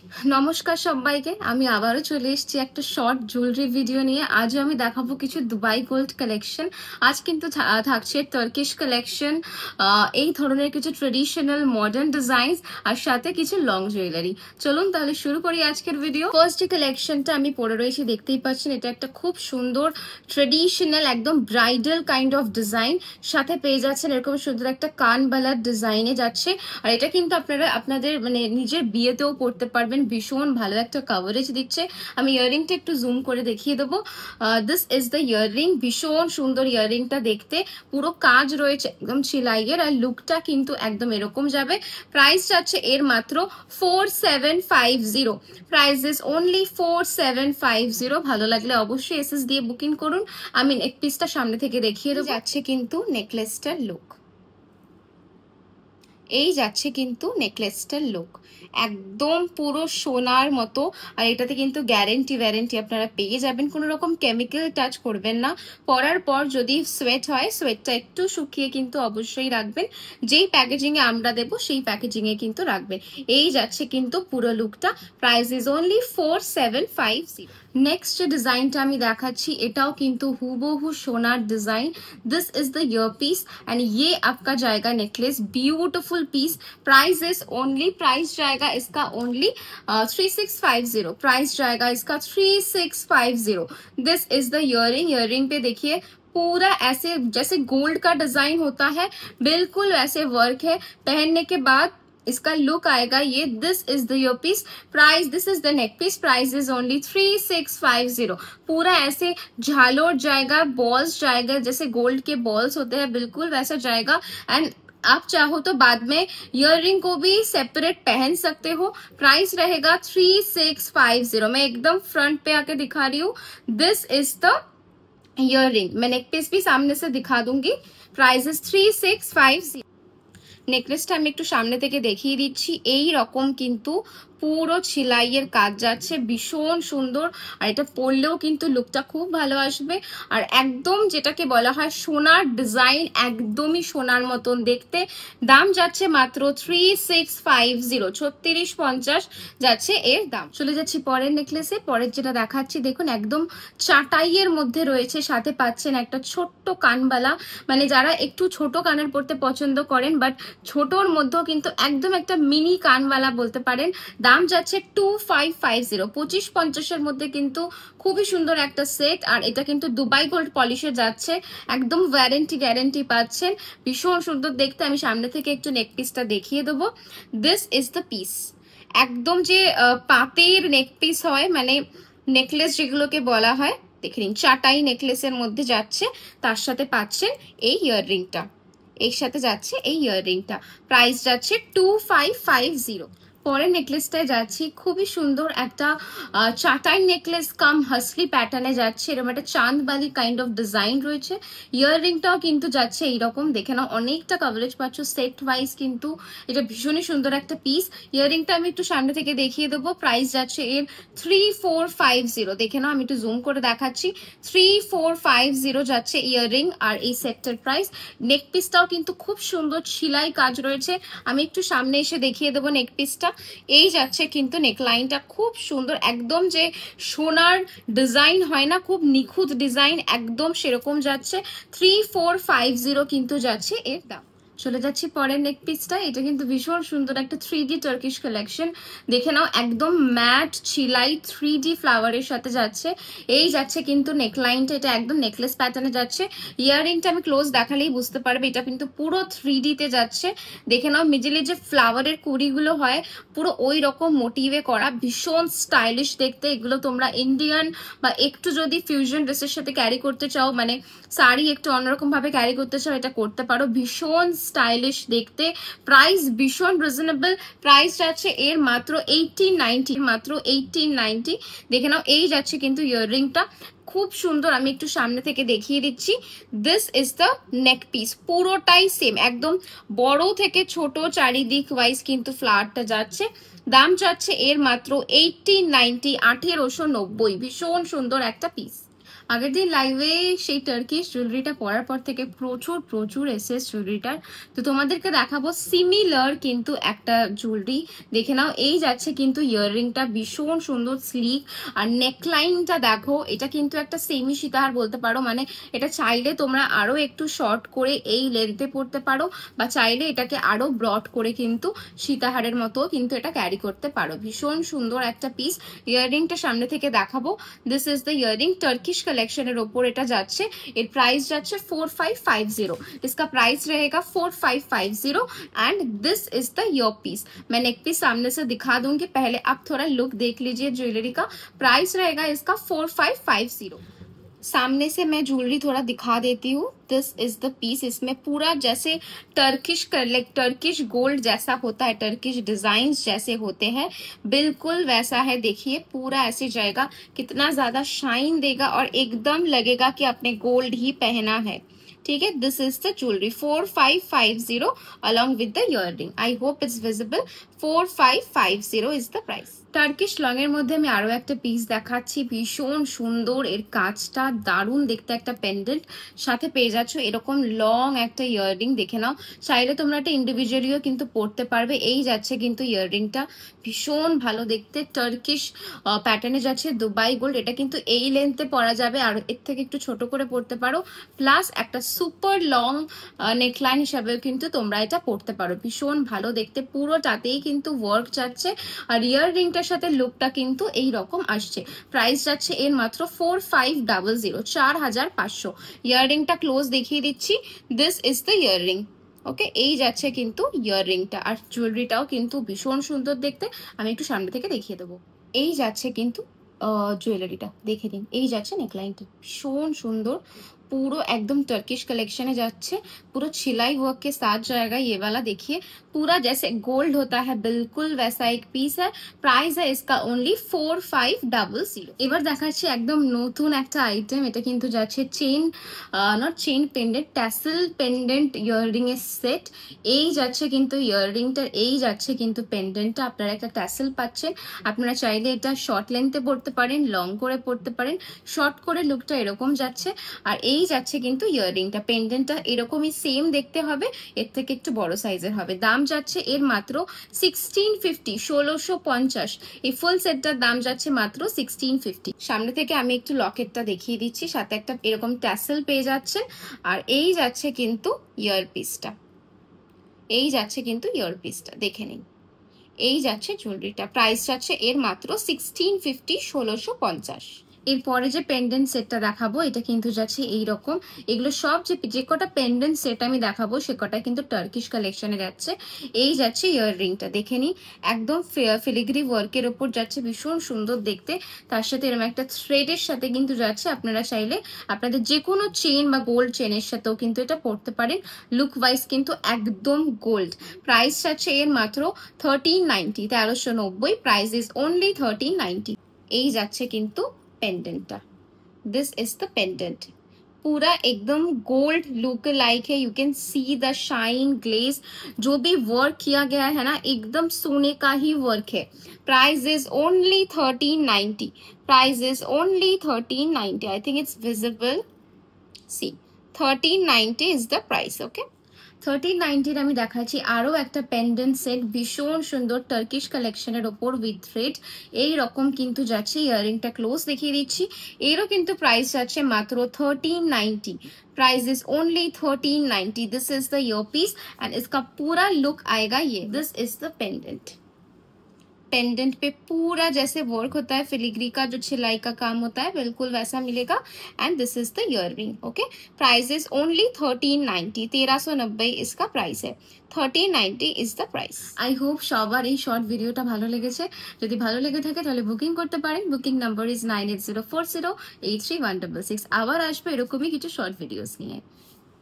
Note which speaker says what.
Speaker 1: নমস্কার সবাইকে, আমি আবারও চলে এসেছি একটা শর্ট জুয়েলারি ভিডিও নিয়ে। আজও আমি দেখাবো কিছু দুবাই গোল্ড কালেকশন। আজ কিন্তু থাকছে টার্কিশ কালেকশন, এই ধরনের কিছু ট্রেডিশনাল মডার্ন ডিজাইন আর সাথে কিছু লং জুয়েলারি। চলুন তাহলে শুরু করি আজকের ভিডিও। ফার্স্ট যে কালেকশনটা আমি পরে রয়েছি দেখতেই পাচ্ছেন, এটা একটা খুব সুন্দর ট্রেডিশনাল একদম ব্রাইডাল কাইন্ড অফ ডিজাইন, সাথে পেয়ে যাচ্ছেন এরকম সুন্দর একটা কানবালার ডিজাইনে যাচ্ছে। আর এটা কিন্তু আপনারা আপনাদের মানে নিজের বিয়েতেও পড়তে পারবেন, ভীষণ ভালো একটা কভারেজ দিচ্ছে। আমি ইয়াররিংটা একটু জুম করে দেখিয়ে দেবো। দিস ইজ দ্য ইয়াররিং, ভীষণ সুন্দর ইয়াররিংটা দেখতে, পুরো কাজ রয়েছে একদম সেলাইয়ের, আর লুকটা কিন্তু একদম এরকম যাবে। প্রাইস যাচ্ছে এর মাত্র 4750। Price is only 4750। ভালো লাগলে অবশ্যই এসএস দিয়ে বুকিং করুন। আমি নেক পিসটা সামনে থেকে দেখিয়ে দেবো। যাচ্ছে কিন্তু নেকলেসটার লুক, এই যাচ্ছে কিন্তু নেকলেসটার লুক একদম পুরো সোনার মতো। আর এটাতে কিন্তু গ্যারেন্টি আপনারা পেয়ে যাবেন, কোনো রকম কেমিক্যাল টাচ করবেন না। পরার পর যদি সোয়েট হয়, সোয়েটটা একটু শুকিয়ে কিন্তু অবশ্যই রাখবেন। যেই প্যাকেজিং এ আমরা দেবো সেই প্যাকেজিং এ কিন্তু রাখবেন। এই যাচ্ছে কিন্তু পুরো লুকটা। Price is only 4750। নেক্সট যে ডিজাইনটা আমি দেখাচ্ছি, এটাও কিন্তু হুবহু সোনার design. This is the ear piece and ये आपका जाएगा necklace, beautiful piece. Price is only, price जाएगा इसका ओनली 3650। प्राइस जाएगा इसका 3650। This is the earring. Earring पे देखिए पूरा ऐसे जैसे गोल्ड का डिजाइन होता है, बिल्कुल वैसे वर्क है। पहनने के बाद इसका लुक आएगा ये। This is the ear piece. Price, this is the neck piece. Price is only 3650। पूरा ऐसे झालोर जाएगा, बॉल्स जाएगा, जैसे गोल्ड के बॉल्स होते हैं बिल्कुल वैसा जाएगा। एंड आप चाहो तो बाद में इयररिंग को भी सेपरेट पहन सकते हो। प्राइस रहेगा 3650। मैं एकदम फ्रंट पे आके दिखा रही हूँ। This is the earring. मैं नेक पीस भी सामने से दिखा दूंगी। Price is 3650। নেকলেসটা আমি একটু সামনে থেকে দেখিয়ে দিচ্ছি। এই রকম কিন্তু পুরো সেলাইয়ের কাজ যাচ্ছে, ভীষণ সুন্দর। আর এটা পরলেও কিন্তু লুকটা খুব ভালো আসবে। আর একদম যেটাকে বলা হয় সোনার ডিজাইন, একদমই সোনার মতন দেখতে। দাম যাচ্ছে মাত্র 3650, 3650 যাচ্ছে এর দাম। চলে যাচ্ছি পরের নেকলেসে। পরের যেটা দেখাচ্ছি দেখুন, একদম চাটাইয়ের মধ্যে রয়েছে, সাথে পাচ্ছেন একটা ছোট্ট কানবালা। মানে যারা একটু ছোট কানের পরতে পছন্দ করেন, বাট ছোটর মধ্যেও কিন্তু একদম একটা মিনি কানওয়ালা বলতে পারেন। দাম যাচ্ছে 2550, 2550-এর মধ্যে কিন্তু খুবই সুন্দর একটা সেট। আর এটা কিন্তু দুবাই গোল্ড পলিশে যাচ্ছে, একদম গ্যারেন্টি পাচ্ছেন, ভীষণ সুন্দর দেখতে। আমি সামনে থেকে একটু নেক পিসটা দেখিয়ে দেবো। This is the piece. একদম যে পাতের নেক পিস হয়, মানে নেকলেস যেগুলোকে বলা হয়, দেখে নিন চাটাই নেকলেসের মধ্যে যাচ্ছে, তার সাথে পাচ্ছেন এই ইয়াররিংটা, এর সাথে যাচ্ছে এই ইয়াররিংটা। প্রাইস যাচ্ছে 2550। পরের নেকলেসটায় যাচ্ছি, খুবই সুন্দর একটা চাটাই নেকলেস কাম হাসলি প্যাটার্নে যাচ্ছে। এরকম একটা চাঁদবালি কাইন্ড অফ ডিজাইন রয়েছে। ইয়াররিংটাও কিন্তু যাচ্ছে এইরকম, দেখে নাও অনেকটা কভারেজ পাচ্ছ সেট ওয়াইজ, কিন্তু এটা ভীষণই সুন্দর একটা পিস। ইয়াররিংটা আমি একটু সামনে থেকে দেখিয়ে দেবো। প্রাইস যাচ্ছে এর 3450। দেখে নাও, আমি একটু জুম করে দেখাচ্ছি। 3450 যাচ্ছে ইয়াররিং আর এই সেটটার প্রাইস। নেক পিসটাও কিন্তু খুব সুন্দর সেলাই কাজ রয়েছে। আমি একটু সামনে এসে দেখিয়ে দেবো নেক পিসটা। এই যাচ্ছে কিন্তু নেকলাইনটা খুব সুন্দর, একদম যে সোনার ডিজাইন হয় না, খুব নিখুঁত ডিজাইন, একদম সেরকম যাচ্ছে। 3450 কিন্তু যাচ্ছে এর দাম। চলে যাচ্ছি পরের নেক পিসটা। এটা কিন্তু ভীষণ সুন্দর একটা 3D টার্কিশ কালেকশন। দেখে নাও, একদম ম্যাট ছিলাই 3D ফ্লাওয়ারের সাথে যাচ্ছে। এই যাচ্ছে কিন্তু নেকলাইনটা, এটা একদম নেকলেস প্যাটার্নে যাচ্ছে। ইয়াররিংটা আমি ক্লোজ দেখালেই বুঝতে পারবে, এটা কিন্তু পুরো 3D তে যাচ্ছে। দেখে নাও, মিডিলে যে ফ্লাওয়ারের কুড়িগুলো হয় পুরো ওই রকম মোটিভে করা, ভীষণ স্টাইলিশ দেখতে। এগুলো তোমরা ইন্ডিয়ান বা একটু যদি ফিউশন ড্রেসের সাথে ক্যারি করতে চাও, মানে শাড়ি একটু অন্যরকম ভাবে ক্যারি করতে চাও, এটা করতে পারো, ভীষণ স্টাইলিশ দেখতে। প্রাইস ভীষণ রিজনেবল। প্রাইস যাচ্ছে এর মাত্র 1890, মাত্র 1890। দেখে নাও, এই যাচ্ছে কিন্তু ইয়াররিংটা খুব সুন্দর। আমি একটু সামনে থেকে দেখিয়ে দিচ্ছি। This is the neck piece. পুরোটাই সেম, একদম বড় থেকে ছোট চারিদিক ওয়াইজ কিন্তু ফ্লাওয়ারটা যাচ্ছে। দাম যাচ্ছে এর মাত্র 1890, 1890। ভীষণ সুন্দর একটা পিস। আগের দিন লাইভে সেই টার্কিশ জুয়েলারিটা পরার পর থেকে প্রচুর এসেস জুয়েলারিটার, তো তোমাদেরকে দেখাবো সিমিলার কিন্তু একটা জুয়েলারি। দেখে নাও, এই যাচ্ছে কিন্তু ইয়াররিংটা ভীষণ সুন্দর স্লিক, আর নেকলাইনটা দেখো, এটা কিন্তু একটা সেমি সীতাহার বলতে পারো, মানে এটা চাইলে তোমরা আরো একটু শর্ট করে এই লেন্থে পড়তে পারো, বা চাইলে এটাকে আরো ব্রড করে কিন্তু সীতাহারের মতো কিন্তু এটা ক্যারি করতে পারো। ভীষণ সুন্দর একটা পিস। ইয়াররিংটা সামনে থেকে দেখাবো। This is the earring, Turkish কালেকশনের ওপর এটা যাচ্ছে। এর प्राइस যাচ্ছে 4550। इसका प्राइस रहेगा 4550 and this is the ear piece. मैं नेक पीस सामने से दिखा दूंगी, पहले आप थोड़ा लुक देख लीजिए ज्वेलरी का। प्राइस रहेगा इसका 4550। सामने से मैं ज्वेलरी थोड़ा दिखा देती हूँ। This is the piece. इसमें पूरा जैसे टर्किश गोल्ड जैसा होता है, टर्किश डिजाइन जैसे होते हैं, बिल्कुल वैसा है। देखिए पूरा ऐसे जाएगा, कितना ज्यादा शाइन देगा और एकदम लगेगा कि आपने गोल्ड ही पहना है। ठीक है, this is the jewellery 4550 along with the earring। I hope it's visible। 4550 is the price। Turkish long এর মধ্যে আমি আরো একটা পিস দেখাচ্ছি, ভীষণ সুন্দর। এর কাজটা দারুণ দেখতে, একটা পেন্ডেন্ট সাথে পেয়ে যাচ্ছ এরকম লং একটা ইয়াররিং। দেখে নাও, চাইলে তোমরা একটা ইন্ডিভিজুয়ালিও কিন্তু পড়তে পারবে। এই যাচ্ছে কিন্তু ইয়াররিংটা, ভীষণ ভালো দেখতে। টার্কিশ প্যাটার্নে যাচ্ছে দুবাই গোল্ড। এটা কিন্তু এই লেন্থে পরা যাবে, আর এর থেকে একটু ছোট করে পড়তে পারো, প্লাস একটা সুপার লং নেকলাইন হিসাবেও কিন্তু তোমরা এটা পড়তে পারো। ভীষণ ভালো দেখতে, পুরোটাতেই কিন্তু ওয়ার্ক যাচ্ছে, আর ইয়াররিংটার সাথে লুকটা কিন্তু এই রকম আসছে। প্রাইস যাচ্ছে এর মাত্র 4500, 4500। ইয়াররিংটা ক্লোজ দেখিয়ে দিচ্ছি। This is the earring. Okay, এই যাচ্ছে কিন্তু ইয়াররিংটা, আর জুয়েলারিটাও কিন্তু ভীষণ সুন্দর দেখতে। আমি একটু সামনে থেকে দেখিয়ে দেবো। এই যাচ্ছে কিন্তু জুয়েলারিটা, দেখে দিন। এই যাচ্ছে নেকলাইনটা, ভীষণ সুন্দর, पूरा एकदम टर्किश कलेक्शन है जाच्छे, पूरा छिलाई वर्क के साथ जाएगा। ये वाला देखिए, पूरा जैसे गोल्ड होता है बिल्कुल वैसा एक पीस है। प्राइस है इसका ओनली 4500। এবার দেখাচ্ছি একদম নতুন একটা আইটেম। এটা কিন্তু যাচ্ছে chain, not chain, pendant, tassel pendant earring এর সেট। এই যাচ্ছে কিন্তু ইয়াররিংটার, এই যাচ্ছে কিন্তু পেন্ডেন্টটা। আপনারা একটা ট্যাসেল পাচ্ছেন। আপনারা চাইলে এটা শর্ট লেন্থে পড়তে পারেন, লং করে পড়তে পারেন। শর্ট করে লুকটা এরকম যাচ্ছে, আর এই যাচ্ছে কিন্তু ইয়াররিংটা। পেন্ডেন্টটা এরকমই সেম দেখতে হবে, এর থেকে একটু বড় সাইজের হবে। দাম যাচ্ছে এর মাত্র 1650, 1650। এই ফুল সেটটার দাম যাচ্ছে মাত্র 1650। সামনে থেকে আমি একটু লকেটটা দেখিয়ে দিচ্ছি, সাথে একটা এরকম ট্যাসেল পেয়ে যাচ্ছেন। আর এই যাচ্ছে কিন্তু ইয়ার পিসটা, এই যাচ্ছে কিন্তু ইয়ার পিসটা, দেখে নিন। এই যাচ্ছে জুয়েলারিটা। প্রাইস যাচ্ছে এর মাত্র 1650, 1650। এরপরে যে পেন্ডেন্ট সেটটা দেখাবো, এটা কিন্তু যাচ্ছে এইরকম। এগুলো সব যে কটা পেন্ডেন্ট সেট আমি দেখাবো সে কটা কিন্তু টার্কিশ কালেকশনে যাচ্ছে। এই যাচ্ছে ইয়াররিংটা, দেখে নি, একদম ফিলিগ্রি ওয়ার্কের ওপর যাচ্ছে, ভীষণ সুন্দর দেখতে। তার সাথে এরকম একটা থ্রেডের সাথে কিন্তু যাচ্ছে। আপনারা চাইলে আপনাদের যে কোনো চেন বা গোল্ড চেনের সাথেও কিন্তু এটা পড়তে পারেন। লুক ওয়াইজ কিন্তু একদম গোল্ড। প্রাইস যাচ্ছে এর মাত্র 1390, 1390। Price is only 1390। এই যাচ্ছে কিন্তু pendant. This is the pendant, पूरा एकदम गोल्ड लुक लाइक है। You can see the shine glaze, जो भी वर्क किया गया है ना, एकदम सोने का ही वर्क है। Price is only 1390। Price is only 1390। I think it's visible. See 1390 is the price. Okay, 1390 আমি দেখাচ্ছি আরো একটা পেন্ডেন্ট সেট, ভীষণ সুন্দর টার্কিশ কালেকশনের ওপর উইথ থ্রেড। এই রকম কিন্তু যাচ্ছে। ইয়াররিংটা ক্লোজ দেখিয়ে দিচ্ছি। এরও কিন্তু প্রাইস যাচ্ছে মাত্র 1390। Price is only 1390। This is the ear piece and इसका पूरा लुक आएगा ये। This is the pendant. Pendant पे पूरा जैसे वर्क होता है फिलिग्री का, जो छिलाई का काम होता है, बिल्कुल वैसा मिलेगा। And this is the earring. Okay, price is only 1390। 1390 इसका प्राइस है। 1390 is the price. I hope সবার এই শর্ট ভিডিওটা ভালো লেগেছে। যদি ভালো লেগে থাকে তাহলে বুকিং করতে পারেন। Booking number is 9804083166। আবার আসবে এরকমই কিছু শর্ট ভিডিওস নিয়ে।